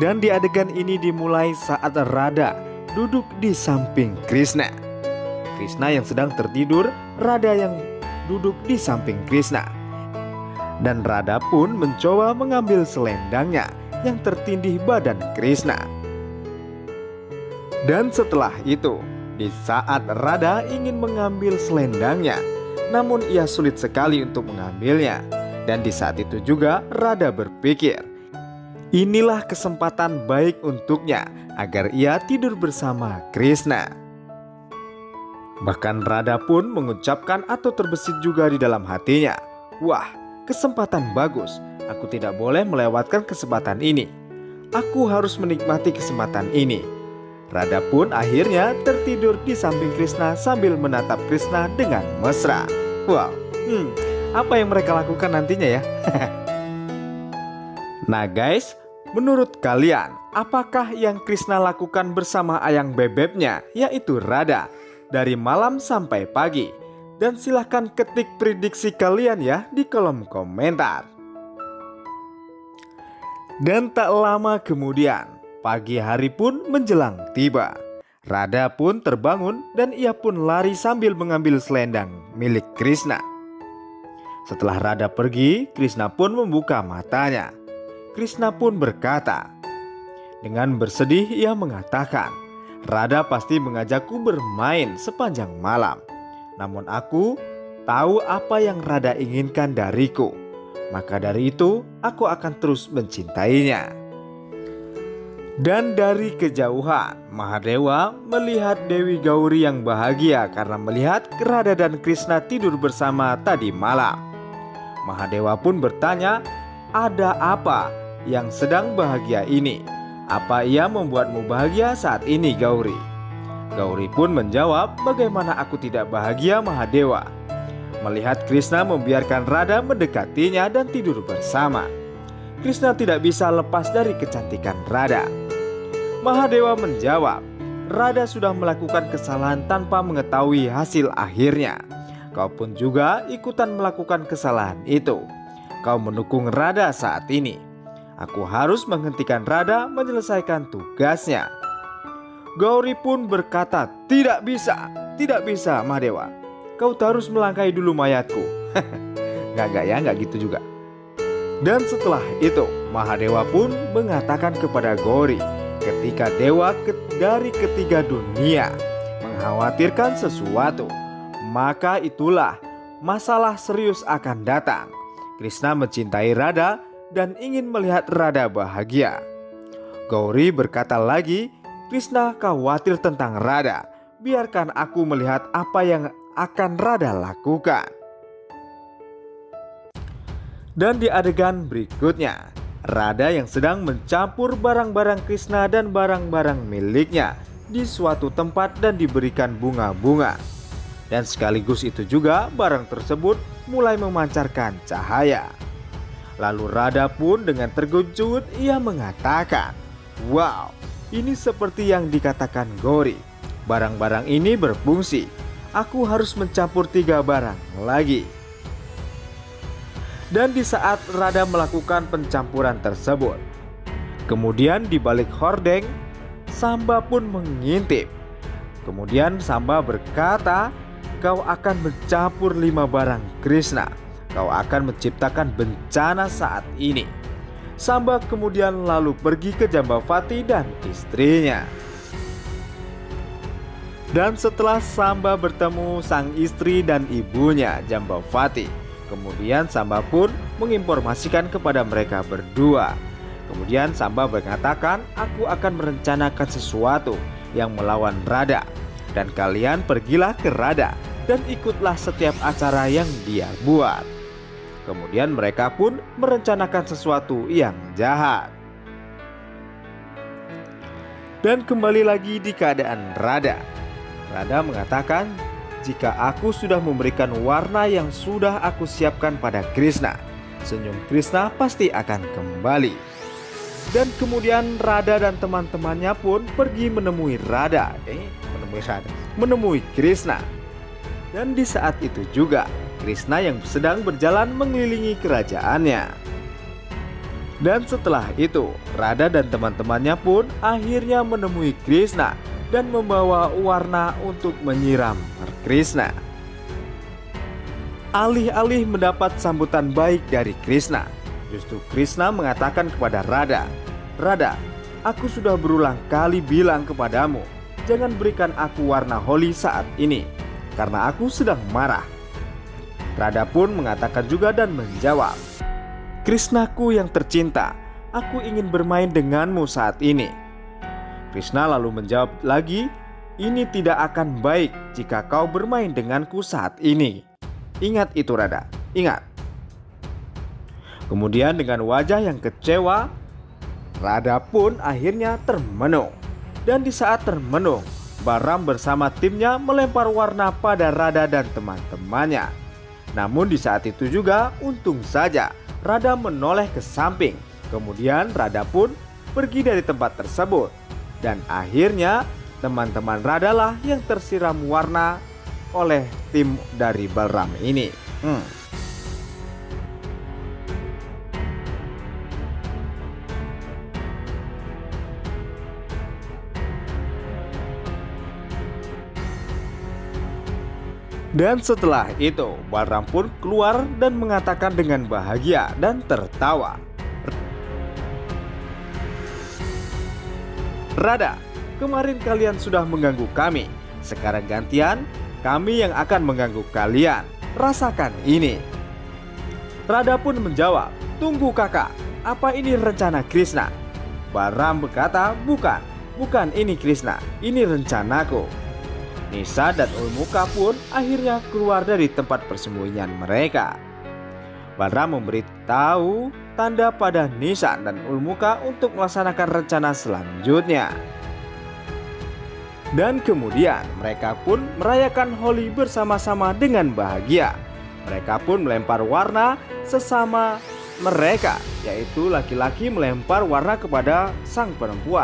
Dan di adegan ini dimulai saat Radha duduk di samping Krishna. Krishna yang sedang tertidur, Radha yang duduk di samping Krishna. Dan Radha pun mencoba mengambil selendangnya yang tertindih badan Krishna. Dan setelah itu, di saat Radha ingin mengambil selendangnya, namun ia sulit sekali untuk mengambilnya. Dan di saat itu juga Radha berpikir, inilah kesempatan baik untuknya agar ia tidur bersama Krishna. Bahkan Radha pun mengucapkan atau terbesit juga di dalam hatinya, wah, kesempatan bagus, aku tidak boleh melewatkan kesempatan ini. Aku harus menikmati kesempatan ini. Radha pun akhirnya tertidur di samping Krishna sambil menatap Krishna dengan mesra. Wow, apa yang mereka lakukan nantinya ya? Nah guys, menurut kalian, apakah yang Krishna lakukan bersama ayang bebeknya, yaitu Radha, dari malam sampai pagi? Dan silahkan ketik prediksi kalian ya di kolom komentar. Dan tak lama kemudian, pagi hari pun menjelang tiba. Radha pun terbangun dan ia pun lari sambil mengambil selendang milik Krishna. Setelah Radha pergi, Krishna pun membuka matanya. Krishna pun berkata, dengan bersedih ia mengatakan, Radha pasti mengajakku bermain sepanjang malam. Namun aku tahu apa yang Radha inginkan dariku. Maka dari itu aku akan terus mencintainya. Dan dari kejauhan, Mahadewa melihat Dewi Gauri yang bahagia karena melihat Radha dan Krishna tidur bersama tadi malam. Mahadewa pun bertanya, ada apa yang sedang bahagia ini? Apa ia membuatmu bahagia saat ini, Gauri? Gauri pun menjawab, bagaimana aku tidak bahagia, Mahadewa? Melihat Krishna membiarkan Radha mendekatinya dan tidur bersama. Krishna tidak bisa lepas dari kecantikan Radha. Mahadewa menjawab, Radha sudah melakukan kesalahan tanpa mengetahui hasil akhirnya. Kau pun juga ikutan melakukan kesalahan itu. Kau mendukung Radha saat ini. Aku harus menghentikan Radha menyelesaikan tugasnya. Gauri pun berkata, tidak bisa Mahadewa. Kau harus melangkahi dulu mayatku. Gak gitu juga. Dan setelah itu Mahadewa pun mengatakan kepada Gauri, ketika dewa dari ketiga dunia mengkhawatirkan sesuatu, maka itulah masalah serius akan datang. Krishna mencintai Radha dan ingin melihat Radha bahagia. Gauri berkata lagi, Krishna khawatir tentang Radha. Biarkan aku melihat apa yang akan Radha lakukan. Dan di adegan berikutnya, Radha yang sedang mencampur barang-barang Krishna dan barang-barang miliknya di suatu tempat dan diberikan bunga-bunga. Dan sekaligus itu juga barang tersebut mulai memancarkan cahaya. Lalu Radha pun dengan terkejut ia mengatakan, wow, ini seperti yang dikatakan Gauri. Barang-barang ini berfungsi. Aku harus mencampur 3 barang lagi. Dan di saat Radha melakukan pencampuran tersebut, kemudian di balik hordeng, Samba pun mengintip. Kemudian Samba berkata, kau akan mencampur 5 barang Krishna. Kau akan menciptakan bencana saat ini. Samba kemudian lalu pergi ke Jambavati dan istrinya. Dan setelah Samba bertemu sang istri dan ibunya Jambavati, kemudian Samba pun menginformasikan kepada mereka berdua. Kemudian Samba mengatakan, aku akan merencanakan sesuatu yang melawan Radha. Dan kalian pergilah ke Radha dan ikutlah setiap acara yang dia buat. Kemudian mereka pun merencanakan sesuatu yang jahat. Dan kembali lagi di keadaan Radha. Radha mengatakan, jika aku sudah memberikan warna yang sudah aku siapkan pada Krishna, senyum Krishna pasti akan kembali. Dan kemudian Radha dan teman-temannya pun pergi menemui Krishna. Dan di saat itu juga Krishna yang sedang berjalan mengelilingi kerajaannya. Dan setelah itu, Radha dan teman-temannya pun akhirnya menemui Krishna dan membawa warna untuk menyiram Krishna. Alih-alih mendapat sambutan baik dari Krishna, justru Krishna mengatakan kepada Radha, "Radha, aku sudah berulang kali bilang kepadamu, jangan berikan aku warna holi saat ini, karena aku sedang marah." Radha pun mengatakan juga dan menjawab, "Krishnaku yang tercinta, aku ingin bermain denganmu saat ini." Krishna lalu menjawab lagi, "Ini tidak akan baik jika kau bermain denganku saat ini. Ingat itu Radha, ingat." Kemudian dengan wajah yang kecewa, Radha pun akhirnya termenung. Dan di saat termenung, Balaram bersama timnya melempar warna pada Radha dan teman-temannya. Namun di saat itu juga untung saja Radha menoleh ke samping. Kemudian Radha pun pergi dari tempat tersebut. Dan akhirnya teman-teman Radha lah yang tersiram warna oleh tim dari Balaram ini. Dan setelah itu Balaram pun keluar dan mengatakan dengan bahagia dan tertawa, "Radha, kemarin kalian sudah mengganggu kami. Sekarang gantian kami yang akan mengganggu kalian. Rasakan ini." Radha pun menjawab, "Tunggu kakak, apa ini rencana Krishna?" Balaram berkata, Bukan ini Krishna, ini rencanaku." Nisa dan Ulmuka pun akhirnya keluar dari tempat persembunyian mereka. Balaram memberitahu tanda pada Nisa dan Ulmuka untuk melaksanakan rencana selanjutnya. Dan kemudian mereka pun merayakan Holi bersama-sama dengan bahagia. Mereka pun melempar warna sesama mereka, yaitu laki-laki melempar warna kepada sang perempuan.